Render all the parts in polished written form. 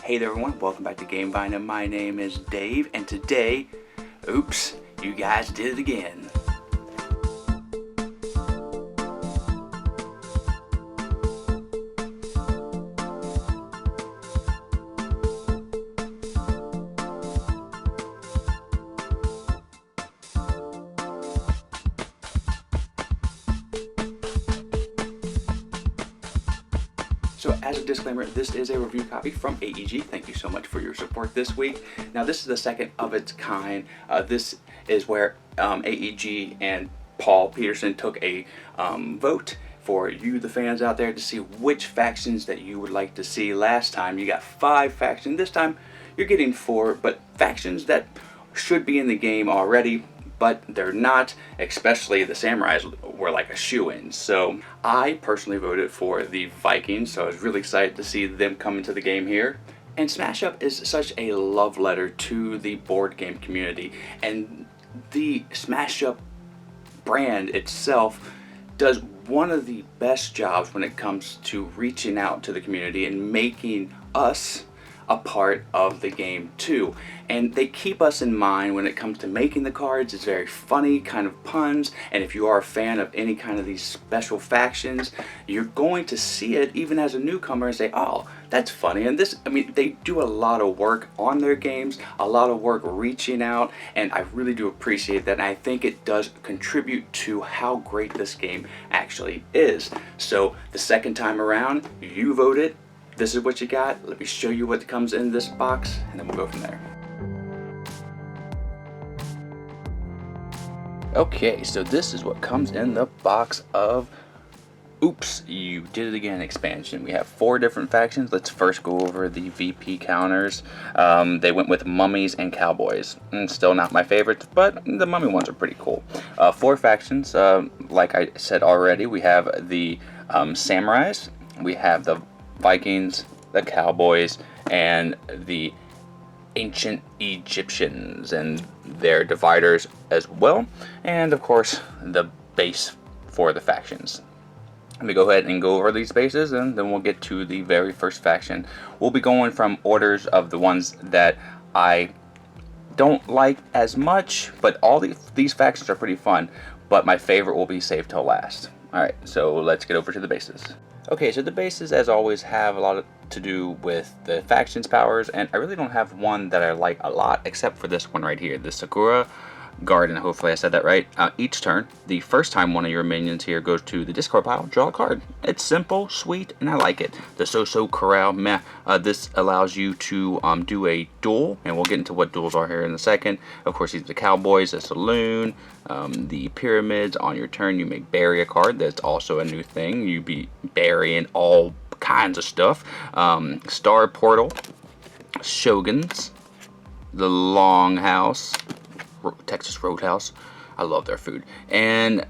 Hey there everyone, welcome back to Game Binder. My name is Dave, and today, oops, you guys did it again. So as a disclaimer, this is a review copy from AEG. Thank you so much for your support this week. Now this is the second of its kind. This is where AEG and Paul Peterson took a vote for you, the fans out there, to see which factions that you would like to see. Last time you got 5 factions. This time you're getting 4, but factions that should be in the game already, but they're not, especially the samurais were like a shoo-in. So I personally voted for the Vikings, so I was really excited to see them come into the game here. And Smash Up is such a love letter to the board game community, and the Smash Up brand itself does one of the best jobs when it comes to reaching out to the community and making us a part of the game too. And they keep us in mind when it comes to making the cards. It's very funny kind of puns, and if you are a fan of any kind of these special factions, you're going to see it even as a newcomer and say, oh, that's funny. And this, I mean, they do a lot of work on their games, a lot of work reaching out, and I really do appreciate that, and I think it does contribute to how great this game actually is. So the second time around, you voted. This is what you got. Let me show you what comes in this box, and then we'll go from there. Okay, so this is what comes in the box of Oops, You Did It Again expansion. We have 4 different factions. Let's first go over the VP counters. They went with mummies and cowboys. Still not my favorites, but the mummy ones are pretty cool. 4 factions, like I said already. We have the samurais, we have the Vikings, the Cowboys, and the ancient Egyptians and their dividers as well, and of course the base for the factions. Let me go ahead and go over these bases, and then we'll get to the very first faction. We'll be going from orders of the ones that I don't like as much, but all these factions are pretty fun, but my favorite will be saved till last. Alright, so let's get over to the bases. Okay, so the bases, as always, have a lot to do with the factions powers, and I really don't have one that I like a lot, except for this one right here, the Sakura Garden. Hopefully I said that right. Each turn, the first time one of your minions here goes to the discard pile, draw a card. It's simple, sweet, and I like it. The So-So Corral, meh. This allows you to do a duel, and we'll get into what duels are here in a second. Of course, these are the Cowboys, the Saloon, the Pyramids. On your turn, you may bury a card. That's also a new thing. You be burying all kinds of stuff. Star Portal, Shoguns, the Longhouse, Texas Roadhouse. I love their food. And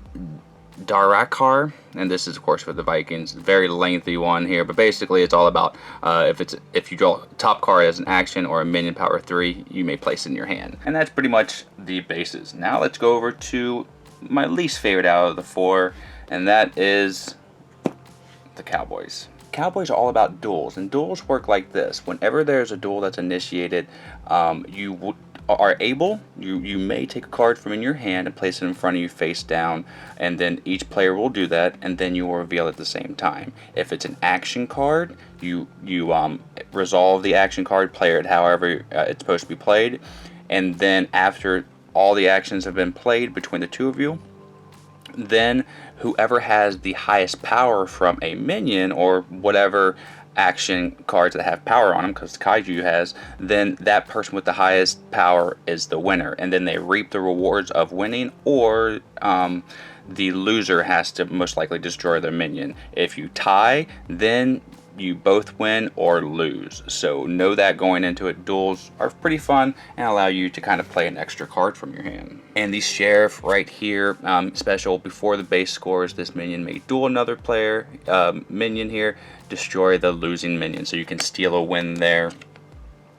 Darakar, and this is of course for the Vikings. Very lengthy one here, but basically it's all about if you draw top card as an action or a minion power 3, you may place it in your hand. And that's pretty much the bases. Now let's go over to my least favorite out of the 4, and that is the Cowboys. Cowboys are all about duels, and duels work like this. Whenever there's a duel that's initiated, you may take a card from in your hand and place it in front of you face down, and then each player will do that, and then you will reveal at the same time. If it's an action card, you resolve the action card, play it however it's supposed to be played, and then after all the actions have been played between the two of you, then whoever has the highest power from a minion or whatever action cards that have power on them, because Kaiju has, then that person with the highest power is the winner, and then they reap the rewards of winning, or the loser has to most likely destroy their minion. If you tie, then you both win or lose. So know that going into it. Duels are pretty fun and allow you to kind of play an extra card from your hand. And the Sheriff right here, special before the base scores, this minion may duel another player minion here, destroy the losing minion. So you can steal a win there.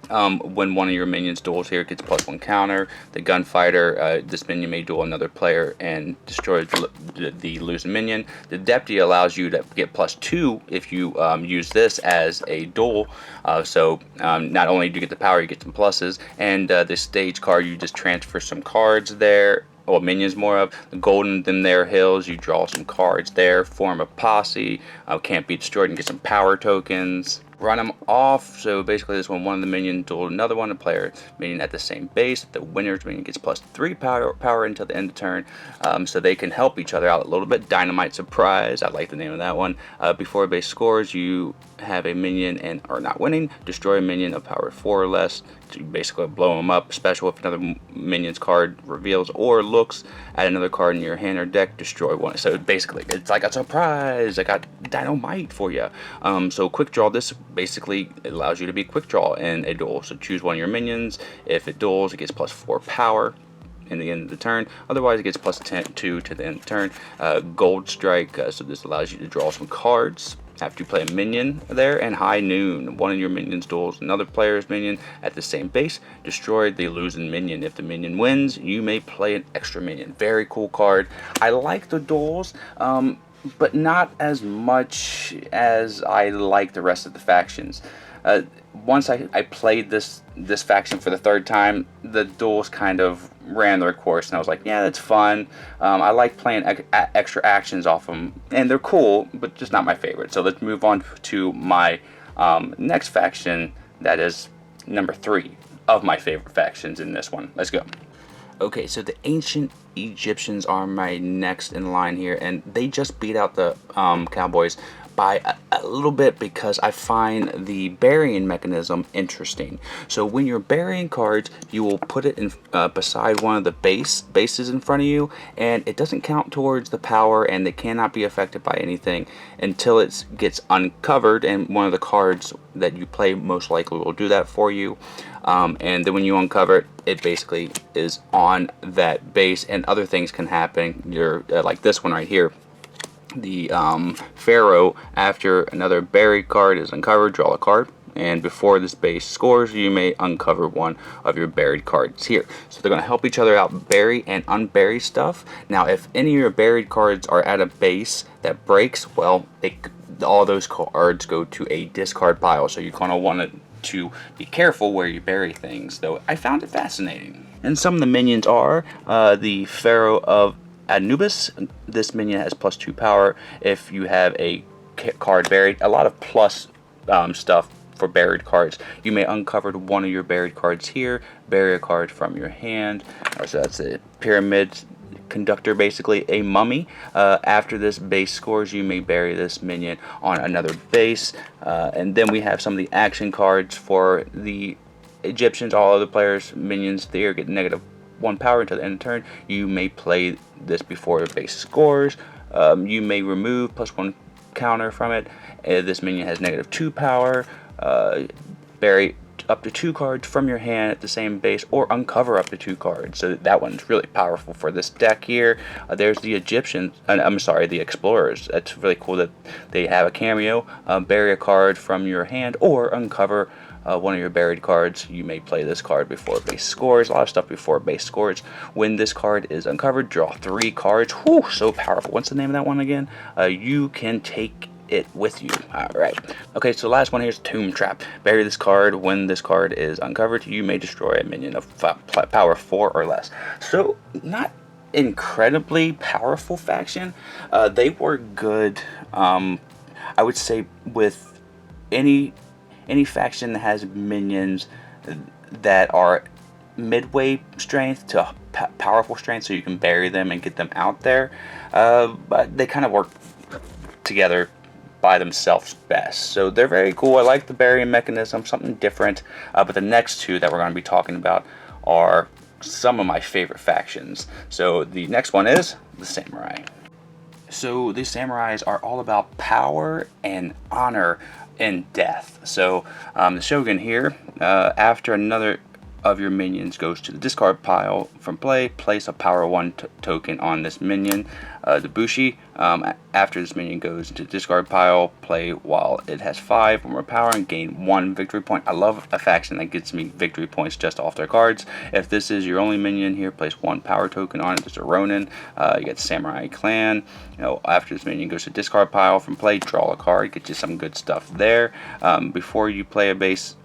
When one of your minions duels here, it gets +1 counter. The gunfighter, this minion may duel another player and destroy the losing minion. The deputy allows you to get +2 if you use this as a duel. Not only do you get the power, you get some pluses. And the stage card, you just transfer some cards there. Well, minions more of the golden them there hills. You draw some cards there, form a posse, can't be destroyed, and get some power tokens. Run them off. So basically, this one of the minions dueled another one, a player minion at the same base. The winner's minion gets +3 power until the end of turn, so they can help each other out a little bit. Dynamite Surprise, I like the name of that one. Before base scores, you have a minion and are not winning. Destroy a minion of power 4 or less. To basically blow them up. Special if another minion's card reveals or looks at another card in your hand or deck, destroy one. So basically, it's like a surprise. I got dynamite for you. So quick draw. This basically allows you to be quick draw in a duel. So choose one of your minions. If it duels, it gets +4 power in the end of the turn. Otherwise, it gets +2 to the end of the turn. Gold Strike. So this allows you to draw some cards after you play a minion there. And High Noon, one of your minions duels another player's minion at the same base. Destroy the losing minion. If the minion wins, you may play an extra minion. Very cool card. I like the duels, but not as much as I like the rest of the factions. Once I played this faction for the third time, the duels kind of ran their course, and I was like, yeah, that's fun. I like playing extra actions off them, and they're cool, but just not my favorite. So let's move on to my next faction, that is number 3 of my favorite factions in this one. Let's go. Okay, so the ancient Egyptians are my next in line here, and they just beat out the Cowboys by a little bit because I find the burying mechanism interesting. So when you're burying cards, you will put it in beside one of the bases in front of you, and it doesn't count towards the power, and it cannot be affected by anything until it gets uncovered, and one of the cards that you play most likely will do that for you. And then when you uncover it, it basically is on that base, and other things can happen. You're like this one right here. The Pharaoh, after another buried card is uncovered, draw a card, and before this base scores, you may uncover one of your buried cards here. So they're going to help each other out, bury and unbury stuff. Now, if any of your buried cards are at a base that breaks, well, all those cards go to a discard pile. So you're going to want to be careful where you bury things, though I found it fascinating. And some of the minions are the Pharaoh of Anubis. This minion has +2 power if you have a card buried. A lot of plus stuff for buried cards. You may uncover one of your buried cards here, bury a card from your hand. So that's a pyramid conductor, basically a mummy. After this base scores, you may bury this minion on another base. And then we have some of the action cards for the Egyptians. All other players' minions there get -1 power until the end of the turn. You may play this before the base scores. You may remove +1 counter from it. This minion has -2 power. Bury up to 2 cards from your hand at the same base, or uncover up to 2 cards. So that one's really powerful for this deck here. There's the Egyptians, the Explorers. That's really cool that they have a cameo. Bury a card from your hand or uncover one of your buried cards. You may play this card before base scores. A lot of stuff before base scores. When this card is uncovered, draw 3 cards. Whew, so powerful. What's the name of that one again? You can take it with you. Alright. Okay, so the last one here is Tomb Trap. Bury this card. When this card is uncovered, you may destroy a minion of power 4 or less. So, not incredibly powerful faction. They were good, I would say, with any faction that has minions that are midway strength to powerful strength, so you can bury them and get them out there. But they kind of work together by themselves best. So they're very cool. I like the burying mechanism, something different. But the next 2 that we're going to be talking about are some of my favorite factions. So the next one is the Samurai. So the Samurais are all about power and honor and death. So the Shogun here, after another of your minions goes to the discard pile from play. Place a power 1 token on this minion, the Bushi. After this minion goes into the discard pile, play while it has 5 or more power and gain 1 victory point. I love a faction that gets me victory points just off their cards. If this is your only minion here, place 1 power token on it. There's a Ronin. You got Samurai Clan. After this minion goes to discard pile from play, draw a card. Get you some good stuff there. Before you play a base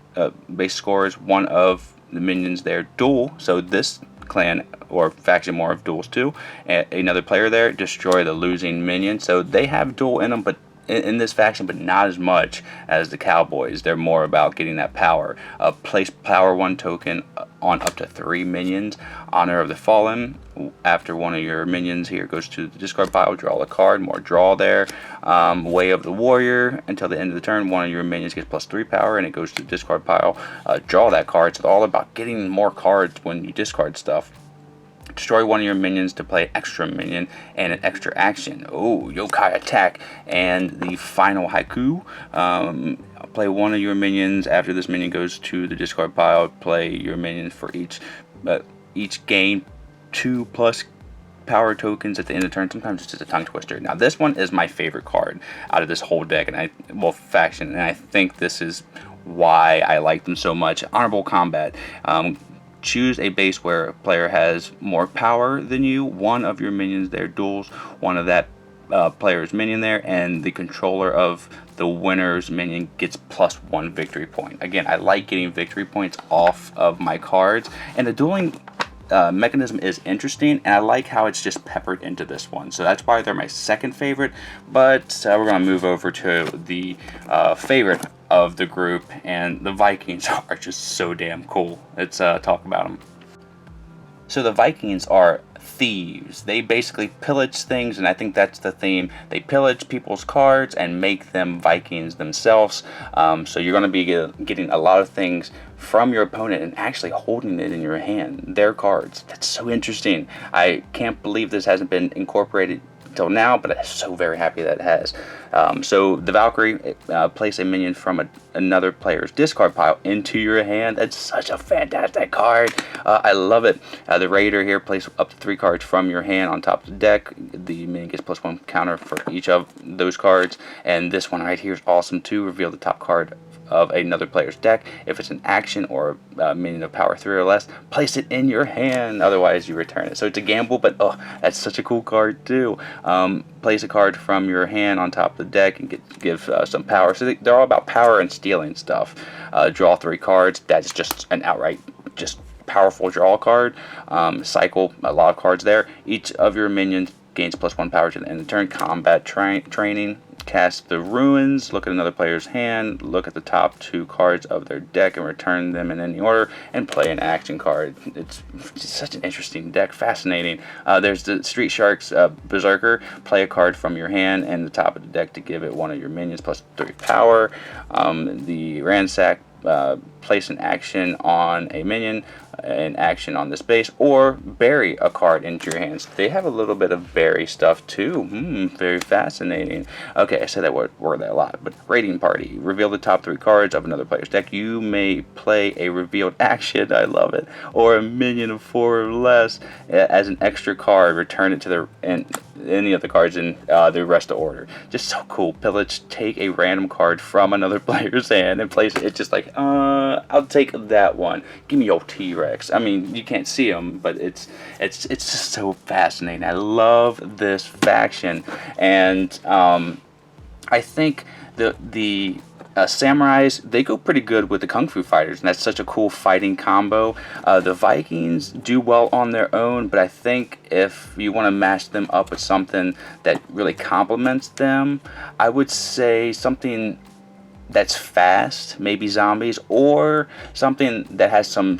scores, one of the minions there duel, so this clan or faction more of duels too, and another player there destroy the losing minion. So they have duel in them, but in this faction, but not as much as the Cowboys. They're more about getting that power. Place power 1 token on up to 3 minions. Honor of the Fallen. After one of your minions here goes to the discard pile, draw a card. More draw there. Way of the Warrior. Until the end of the turn, one of your minions gets +3 power, and it goes to the discard pile. Draw that card. So it's all about getting more cards when you discard stuff. Destroy one of your minions to play extra minion and an extra action. Oh, yokai attack. And the final haiku. Play one of your minions. After this minion goes to the discard pile, play your minions for each gain 2+ power tokens at the end of the turn. Sometimes it's just a tongue twister. Now this one is my favorite card out of this whole deck, and faction, and I think this is why I like them so much. Honorable Combat. Choose a base where a player has more power than you. One of your minions there duels one of that player's minion there, and the controller of the winner's minion gets +1 victory point. Again, I like getting victory points off of my cards, and the dueling mechanism is interesting, and I like how it's just peppered into this one. So that's why they're my second favorite, but we're going to move over to the favorite of the group, and the Vikings are just so damn cool. Let's talk about them. So the Vikings are thieves. They basically pillage things, and I think that's the theme. They pillage people's cards and make them Vikings themselves. So you're going to be getting a lot of things from your opponent and actually holding it in your hand, their cards. That's so interesting. I can't believe this hasn't been incorporated until now, but I'm so very happy that it has. So the Valkyrie, place a minion from another player's discard pile into your hand. That's such a fantastic card. I love it. The Raider here, place up to 3 cards from your hand on top of the deck. The minion gets +1 counter for each of those cards. And this one right here is awesome too. Reveal the top card of another player's deck. If it's an action or a minion of power 3 or less, place it in your hand. Otherwise, you return it. So it's a gamble, but oh, that's such a cool card too. Place a card from your hand on top of the deck and give some power. So they're all about power and stealing stuff. Draw 3 cards. That's just an outright just powerful draw card. Cycle a lot of cards there. Each of your minions gains +1 power to the end of the turn. Combat training. Cast the Ruins, look at another player's hand, look at the top 2 cards of their deck and return them in any order, and play an action card. It's such an interesting deck, fascinating. There's the Street Sharks Berserker, play a card from your hand and the top of the deck to give it one of your minions +3 power. The Ransack, place an action on a minion, an action on this base, or bury a card into your hands. They have a little bit of bury stuff too. Very fascinating. Okay, I said that word a lot, but Raiding Party. Reveal the top 3 cards of another player's deck. You may play a revealed action, I love it, or a minion of 4 or less as an extra card. Return it to any of the cards in the rest of order. Just so cool. Pillage, take a random card from another player's hand and place it. It's just like, I'll take that one. Give me your T-Rex. I mean, you can't see them, but it's just so fascinating. I love this faction, and I think the samurais, they go pretty good with the kung fu fighters, and that's such a cool fighting combo. The Vikings do well on their own, but I think if you want to match them up with something that really complements them, I would say something that's fast, maybe zombies, or something that has some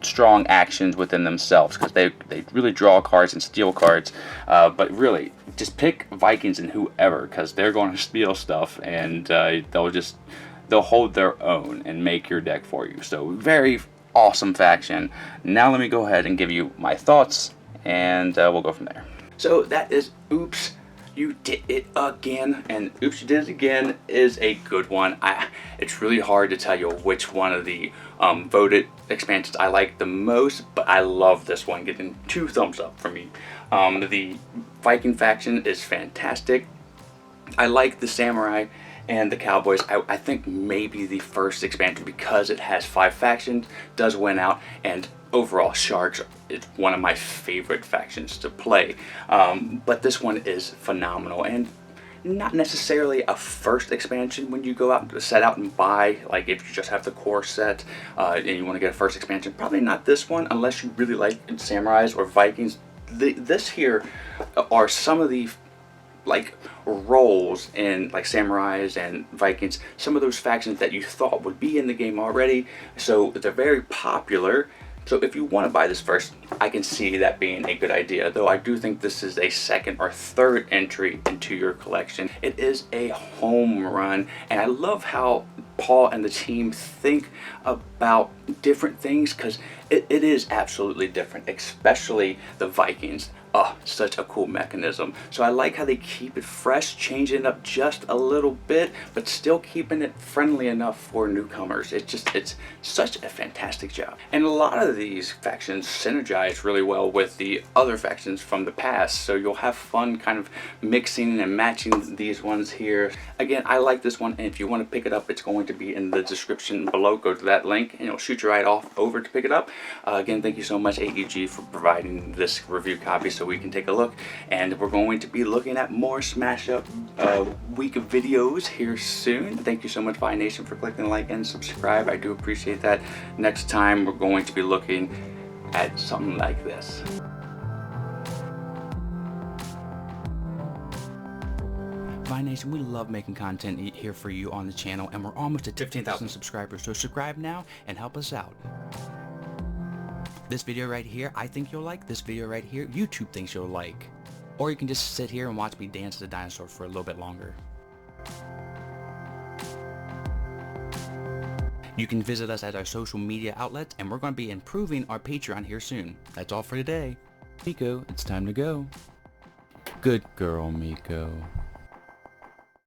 strong actions within themselves, because they really draw cards and steal cards. But really, just pick Vikings and whoever, because they're going to steal stuff, and they'll hold their own and make your deck for you. So very awesome faction. Now let me go ahead and give you my thoughts, and we'll go from there. So that is Oops, You did it again, and Oops, You Did It Again is a good one. It's really hard to tell you which one of the voted expansions I like the most, but I love this one, getting 2 thumbs up for me. The Viking faction is fantastic. I like the Samurai and the Cowboys. I think maybe the first expansion, because it has 5 factions, does win out, and overall Sharks is one of my favorite factions to play. But this one is phenomenal, and not necessarily a first expansion when you go out to set out and buy, like if you just have the core set and you want to get a first expansion. Probably not this one unless you really like Samurais or Vikings. This here are some of the like roles in like Samurais and Vikings, some of those factions that you thought would be in the game already, so they're very popular. So if you want to buy this first, I can see that being a good idea, though I do think this is a second or third entry into your collection. It is a home run, and I love how Paul and the team think about different things, because it is absolutely different, especially the Vikings. Oh, such a cool mechanism. So I like how they keep it fresh, changing it up just a little bit, but still keeping it friendly enough for newcomers. It's such a fantastic job. And a lot of these factions synergize really well with the other factions from the past, so you'll have fun kind of mixing and matching these ones here. Again, I like this one, and if you want to pick it up, it's going to be in the description below. Go to that link and it'll shoot you right off over to pick it up. Again, thank you so much, AEG, for providing this review copy so we can take a look, and we're going to be looking at more Smash Up week of videos here soon. Thank you so much, Vi Nation, for clicking like and subscribe. I do appreciate that. Next time we're going to be looking at something like this. Vi Nation, we love making content here for you on the channel, and we're almost at 15,000 subscribers, so subscribe now and help us out. This video right here, I think you'll like. This video right here, YouTube thinks you'll like. Or you can just sit here and watch me dance the dinosaur for a little bit longer. You can visit us at our social media outlets, and we're going to be improving our Patreon here soon. That's all for today. Miko, it's time to go. Good girl, Miko.